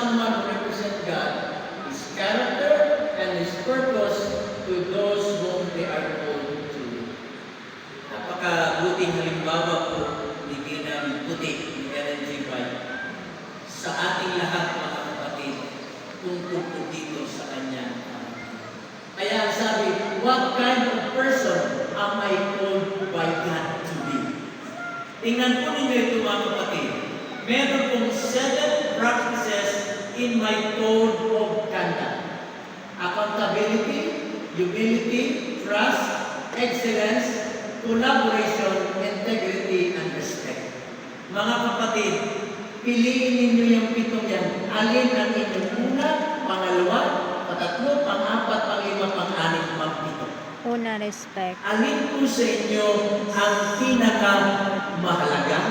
someone who represents God, His character, and His purpose to those whom they are called to. Napakabuting halimbawa po ni Ginang Puti, ni Ellen G. White, sa ating lahat mga kapatid, tungkol po dito sa kanya. Kaya sabi, what kind of person am I called by God to be? Tingnan po ninyo ito mga kapatid. Meron pong 7 practices in my code of conduct. Accountability, humility, trust, excellence, collaboration, integrity, and respect. Mga kapatid, piliin ninyo yung 7 yan. Alin ang inyong una, pangalawa, patatlo, pang-4, pang-5, pang-6, pang-7. Una, respect. Alin po sa inyo ang pinakamahalaga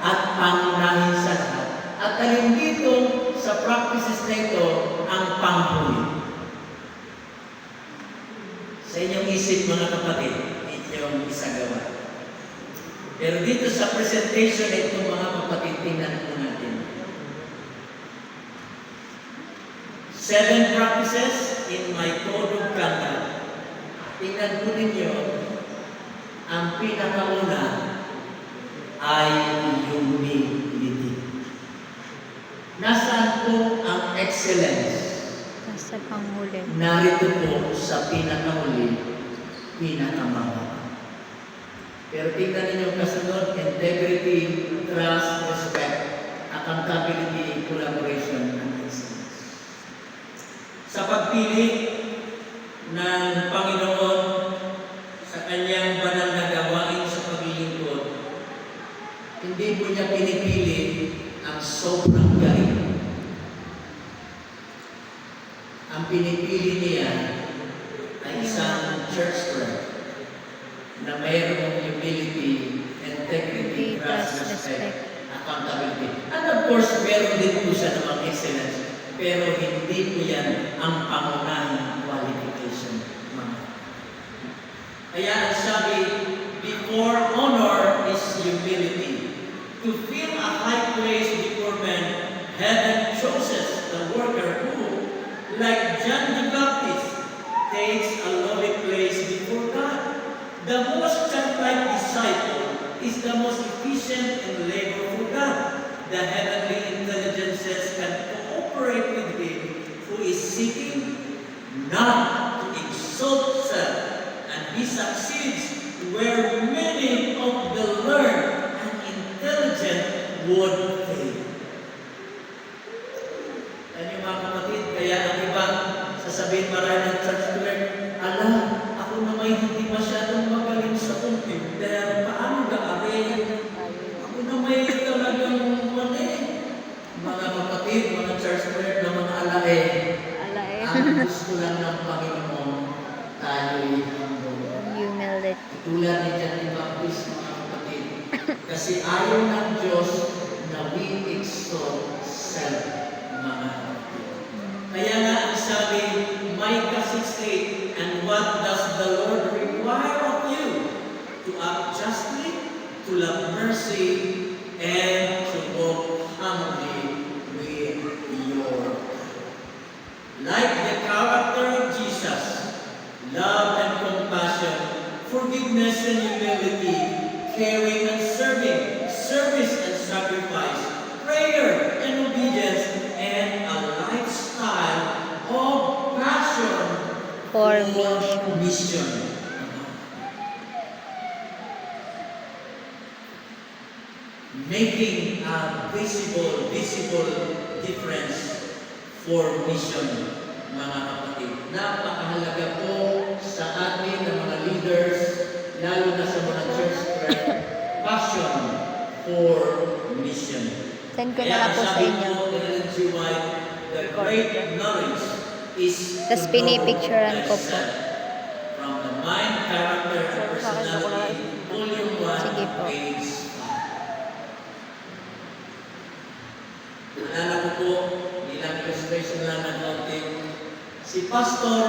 at pangunahin sa lahat? At alin dito sa practices na ito ang panghuli? Sa inyong isip mga kapatid, inyong isagawa. Pero dito sa presentation na ito mga kapatid, tingnan po natin. 7 practices in my code of conduct. Tingnan po ninyo, ang pinakauna ay humility. Nasaan po ang excellence? Nasa panghuli. Narito po sa pinakahuli, pinakamababa. Pero tingnan ninyo kasunod, integrity, trust, respect, accountability, collaboration, and excellence. Sa pagpili ng Panginoon sa kanyang banal na gawain sa paglilingkod, hindi po niya pinipili ang sobrang galing. Ang pinipili niya ay isang church friend na mayroong humility, integrity, trust, respect, accountability. And of course, meron din po siya namang excellence. Pero hindi po yan ang pangunahing qualification. Kaya ang sabi, before honor is humility. To fill a high place before men, heaven chooses the worker who, like John the Baptist, takes a lowly place before God. The most childlike disciple is the most efficient in labor for God. The heavenly intelligences can cooperate with Him who is seeking not to exalt self, and He succeeds where many of the learned and intelligent would fail. Yan yung mga kapatid, kaya ang iba sasabihin marami ng church clerk, ala, ako na may hindi masyadong magaling sa computer, paano ga-array? Ako na may talagang mali. Mga kapatid, mga church clerk na mga alae, ang gusto lang ng Panginoon, tayo'y humble. Humility. Tulad ni John the Baptist, mga kapatid, kasi ayaw ng Diyos na we exalt self, mga kapatid. Kaya nga ang sabi, Micah 6:8, and what does the Lord require of you? To act justly, to love mercy, and to walk humbly with your like the character of Jesus, love and compassion, forgiveness and humility, caring and serving, service and sacrifice, prayer and obedience, and a lifestyle of passion For mission. Making a visible difference for mission, mga kapatid. Napakahalaga po sa atin ng mga leaders, lalo na sa mga church friend, passion for mission. Send ko na lang po sa inyo. The great knowledge is Tapos pinipicturean ko po. From the mind, character, and personality, volume 1, Sige po. page 5. Naalala ko po, ilang illustration lang ng konting, si Pastor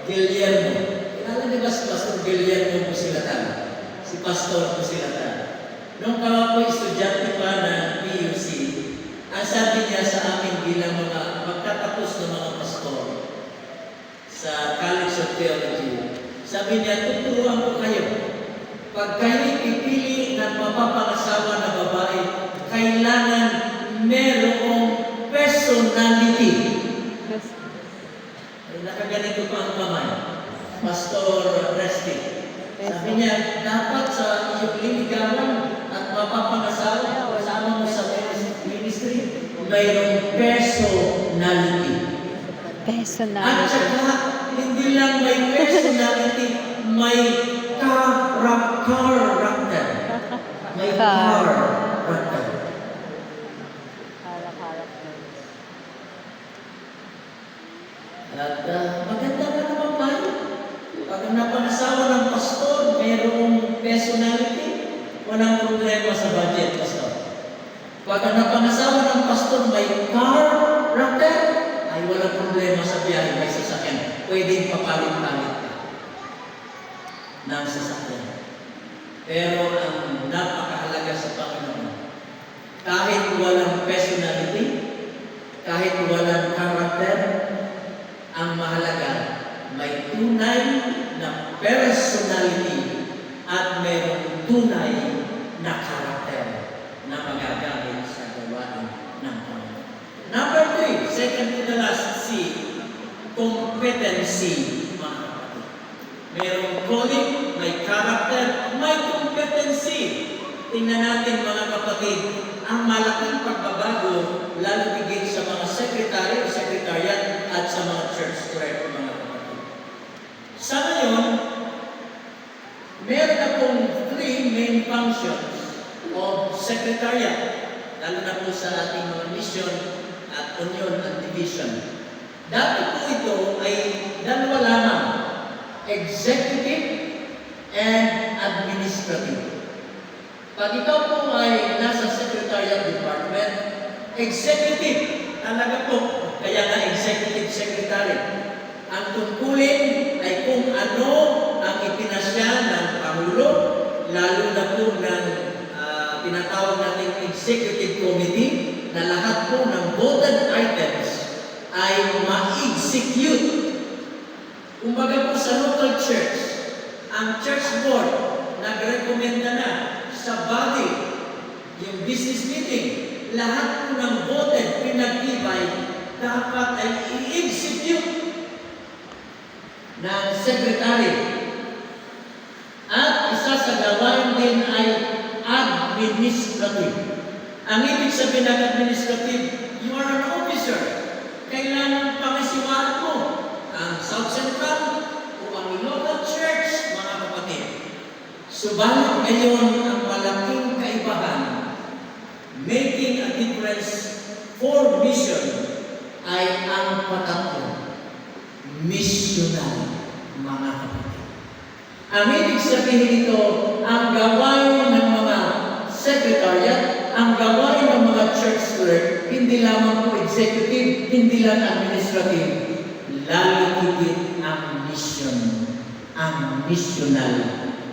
Guillermo. Kilala niyo ba si Pastor Guillermo Pusilatan? Si Pastor Pusilatan. Nung kami po estudyante pa ng PUC, ang sabi niya sa amin bilang mga theology. Sabi niya, tuturuan ko kayo. Pag kayo pipili ng mapapangasawa na babae, kailangan merong personality. Nakaganito pa ang kamay. Pastor Resty. Sabi niya, dapat sa iyong liligawan at mapapangasawa, kasama mo sa ministry, mayroong personality. At Personality. saka, hindi lang may personality, may character. May character. At maganda ka naman pa yun. Pag napangasawa ng pastor, mayroong personality, walang problema sa budget, pastor. Pag napangasawa ng pastor, may character, ay walang problema sa biyahe, may sasakyan. Pwedeng papalit-palit ka ng sasakyan. Pero ang napakahalaga sa Panginoon, kahit walang personality, kahit walang character, ang mahalaga, may tunay na personality at mayroong tunay na karakter na magagamit sa gawain ng Panginoon. Number 3, second to the last C, competency, mga kapatid. Mayroong calling, may character, may competency. Tingnan natin mga kapatid, ang malaking pagbabago, lalo higit sa mga sekretary o sekretariat at sa mga church clerk, mga kapatid. Sa ngayon, meron na pong 3 main functions of secretariat, lalo na po sa ating mga mission at union at division. Dati po ito ay dalawa lamang, executive and administrative. Pag ikaw po ay nasa secretariat department, executive, talaga po, kaya nga executive secretary. Ang tungkulin ay kung ano ang ipinasya ng Pangulo, lalo na po ng tinatawag natin executive committee, na lahat po ng voted items ay ma-execute. Kumbaga po sa local church, ang church board nagrekomenda na sa body, yung business meeting, lahat po ng voted pinag-ibay dapat ay i-execute ng secretary. At isa sa gawain din ay administrative. Ang ibig sabihin ng administrative, you are an officer. Kailangan pangisiwaan mo ang South Central o ang local church, mga kapatid. Subalit ngayon ang malaking kaibahan, making a difference for mission, ay ang patatlo, missional, mga kapatid. Ang ibig sabihin nito, ang gawain ng mga secretariat, ang gawain ng mga church clerk, hindi lamang po executive, hindi lang administrative, lalo higit ang mission, ang missional,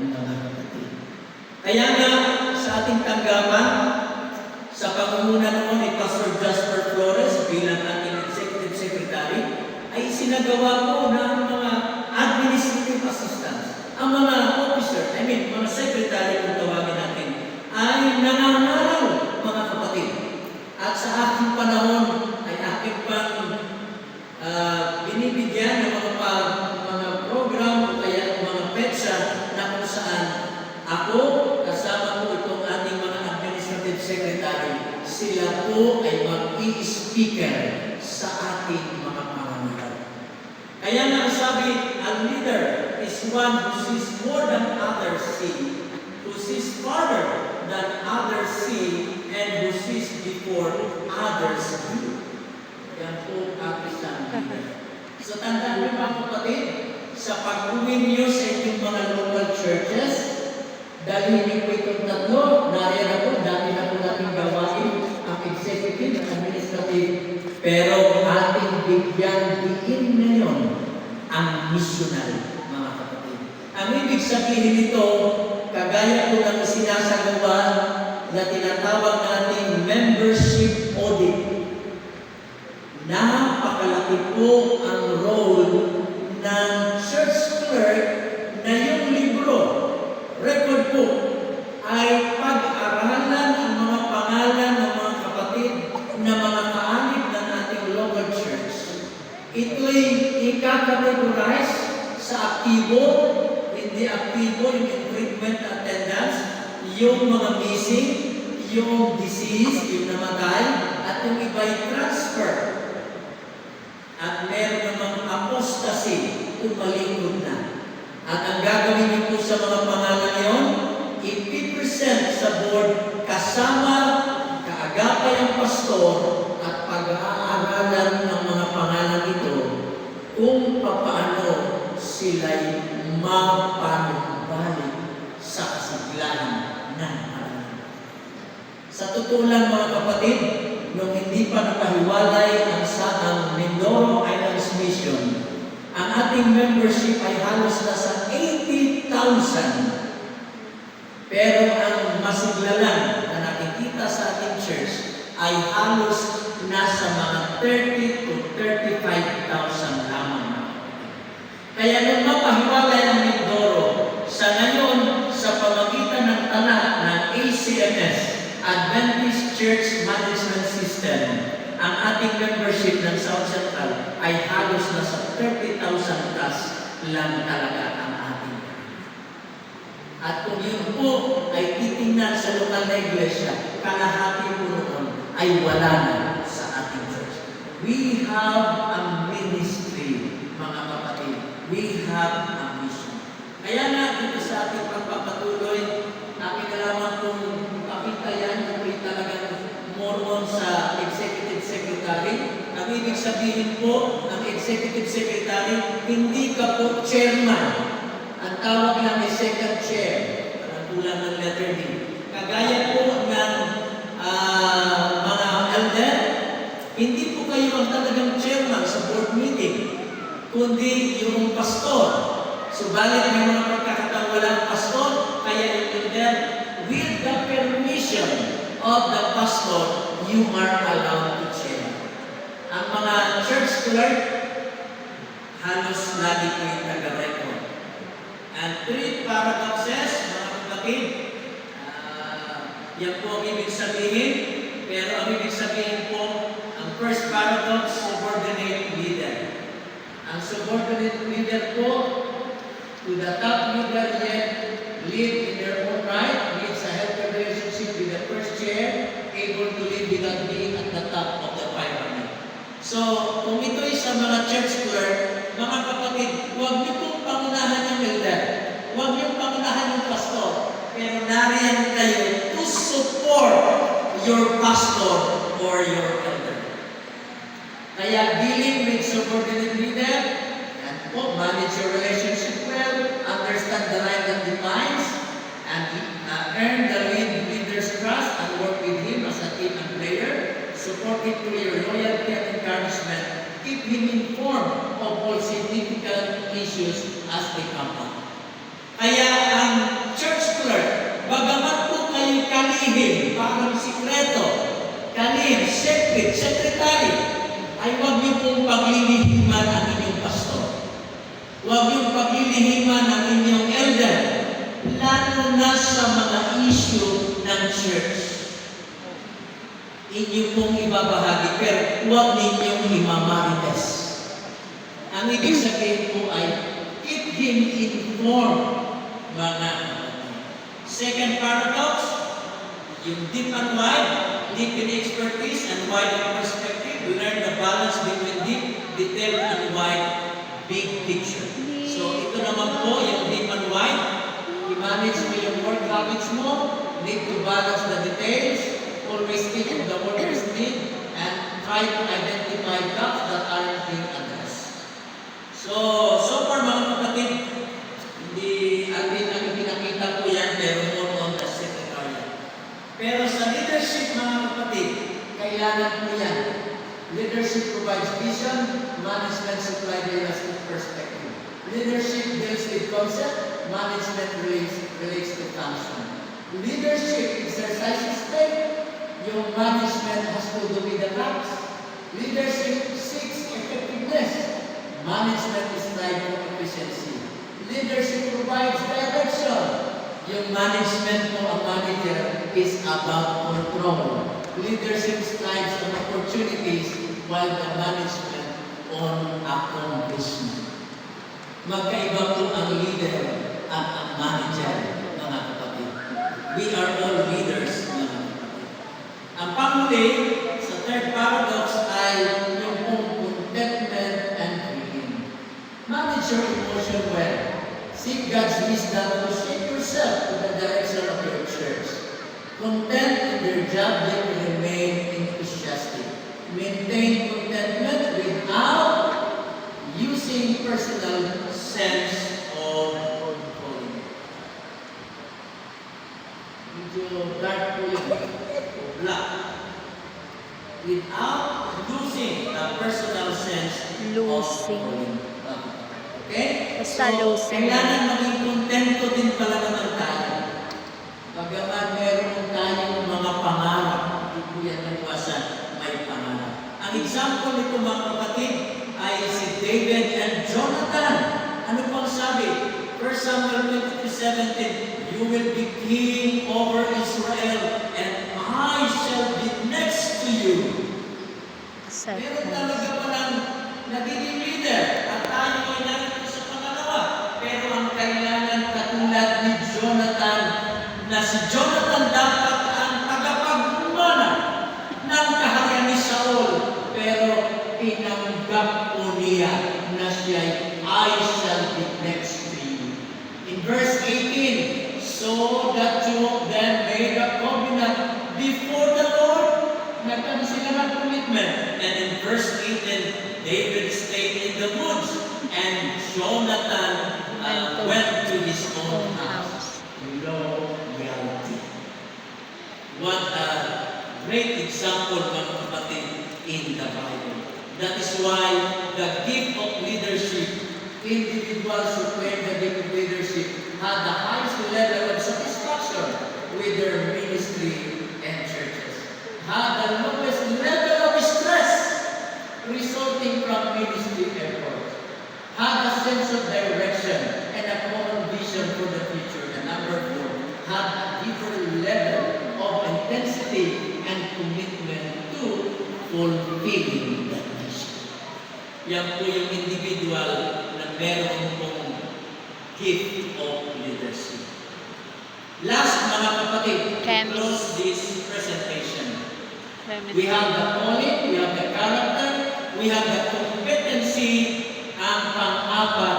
mga kapatid. Kaya nga, sa ating tanggapan, sa pangunguna noon ni Pastor Jasper Flores bilang ating executive secretary, ay sinagawa po ng mga administrative assistants. Ang mga officer, mga secretary kung tawagin natin, ay nangangaral, mga kapatid. At sa aking panahon, ay aking pang binibigyan ng mga program o kaya mga petsa na kung saan ako, kasama ko itong ating mga administrative secretary, sila po ay mag-i-speaker sa ating mga parangaral. Kaya nga sabi, a leader is one who sees more than others see, who sees farther than others see, and who sees before others do. Yan po ang isang leader. So tandaan niyo mga kapatid, sa pag-uwi niyo sa inyong mga local churches, dalhin niyo po itong tatlo, nariyan na po, dati na po natin gawain ang executive at administrative, pero ating bigyan diin ngayon ang missional, mga kapatid. Ang ibig sabihin nito, kagaya po ng sinasagawa na tinatawag nating membership audit. Napakalaki po ang role ng church clerk na yung libro, record book, ay pag-aralan ang mga pangalan ng mga kapatid na mga kaanib ng ating local church. Ito'y ika-categorize sa aktibo, hindi aktibo, yung infrequent attendance, yung mga missing, yung disease, yung namatay, at yung iba'y transfer. At meron namang apostasy, tumalikod na. At ang gagawin niyo po sa mga pangalan yon, ipipresent sa board kasama kaagapay ang pastor at pag-aaralan ng mga pangalan ito kung paano sila'y mapanumbalik sa kasiglahan ng pangalan. Sa totoo lang mga kapatid, nung hindi pa nakahiwalay ang Mindoro Islands Mission, ang ating membership ay halos nasa 80,000. Pero ang masiglalan na nakikita sa ating church ay halos nasa mga 30 to 35,000 lamang. Kaya nung mapahiwalay ang Mindoro, sa ngayon, sa pamagitan ng tala ng ACMS, Adventist Church Management System, ang ating membership ng South Central ay halos nasa 30,000 plus lang talaga ang ating. At kung yun po ay titingnan sa lokal na iglesia, kalahati po noon ay wala na sa ating church. We have a ministry, mga kapatid. We have a mission. Kaya nga dito sa ating pagpapatuloy, aking alaman kung kapita yan, kung talagang more on sa executive secretary. Ang ibig sabihin po, ang executive secretary, hindi ka po chairman. Ang tawag lang ay second chair. Parang kulang ng letter D. Kagaya po ng mga elder, hindi po kayo ang talagang chairman sa board meeting, kundi yung pastor. Subalit may mga pagkakataon walang pastor, kaya yung elder, with the permission of the pastor, you are allowed to chair. Ang mga church clerk, halos lagi po yung taga-record. And 3 paradoxes, mga kapatid, yan po ang ibig sabihin, pero ang ibig sabihin po, ang first paradox, subordinate leader. Ang subordinate leader po, to the top leader yet lead in their own right, needs a healthy relationship with the first chair, able to lead without being at the top of the pyramid. So, kung ito'y sa mga church clerk, mga kapatid, huwag niyo pong pangunahan yung elder. Huwag niyo pangunahan yung pastor. Pero nariyan kayo to support your pastor or your elder. Kaya dealing with subordinate leader, and po, manage your relationship well, understand the right that defines, and earn the leader's trust and work with him as a team and player, support him through your loyalty and encouragement, keep him informed of all significant issues as they come up. Kaya ang church clerk, bagamat po kayo kalihim, parang sikreto, kalihim, secretary, ay huwag niyo pong paglilihiman ang inyong pastor. Huwag niyong paglilihiman ang inyong elder, lalo na sa mga issue ng church. Inyo pong ibabahagi, pero huwag ninyong imamarites. Ang ibig sabihin po ay, keep him informed, mga second paradox, yung deep and wide, deep in expertise and wide in perspective, learn the balance between deep, detailed, and wide, big picture. So, ito naman po, yung deep and wide, i-manage mo yung work habits mo, need to balance the details, always think of the worker's need, and try to identify gaps that aren't being addressed. So far mga kapatid, hindi atin ang pinakita po yan, pero more on the secretariat. Pero sa leadership mga kapatid, kailangan po yan. Leadership provides vision, management supply realistic perspective. Leadership deals with concept, management relates to function. Leadership exercises faith, yung management has to do with the facts. Leadership seeks effectiveness, Management is tied to efficiency. Leadership provides direction. Yung management mo, a manager, is about control. Leadership strives on opportunities while the management on accomplishment. Magkaiba po ang leader at ang manager, mga kapatid. We are all leaders, mga kapatid. Ang panghuli, sa third paradox ay yung pong contentment and freedom. Manage your emotion well. Seek God's wisdom to shape yourself to the direction of your church. Content in your job, yet remain enthusiastic. Maintain contentment without using personal sense of calling. Medyo dark po yun. Black. Without losing the personal sense of Losing. calling. Okay? Basta losing. Kailangan maging kontento din pala naman tayo. Bagaman meron tayong mga pangarap, hindi po yan nagwasan, may pangarap. Ang example nito mga kapatid ay si David and Jonathan. Ano pang sabi? 1 Samuel 22:17, you will be king over Israel and I shall be next to you. Meron talaga palang nagiging leader at tayo ay narito sa pangalawa. Pero ang kailangan katulad ni Jonathan, na si Jonathan dapat ang tagapagmana ng kaharian ni Saul. Pero tinanggap po niya na siya'y I shall be next to you. In verse 18, so the two of them made a covenant before the Lord. Nagkaroon sila ng commitment. And in verse 18, David stayed in the woods and Jonathan went to his own house. Loyalty. What a great example, mga kapatid, in the Bible. That is why the gift of leadership, individuals who claim the gift of leadership had the highest level of satisfaction with their ministry and churches. Had the lowest level of stress resulting from ministry effort. Had a sense of direction and a common vision for the future. And number 4, had a different level of intensity and commitment to fulfilling that mission. Yan po yung individual na meron pong gift of leadership. Last, mga kapatid, to close this presentation. We have the calling, we have the character, we have the competency, ang pang-apat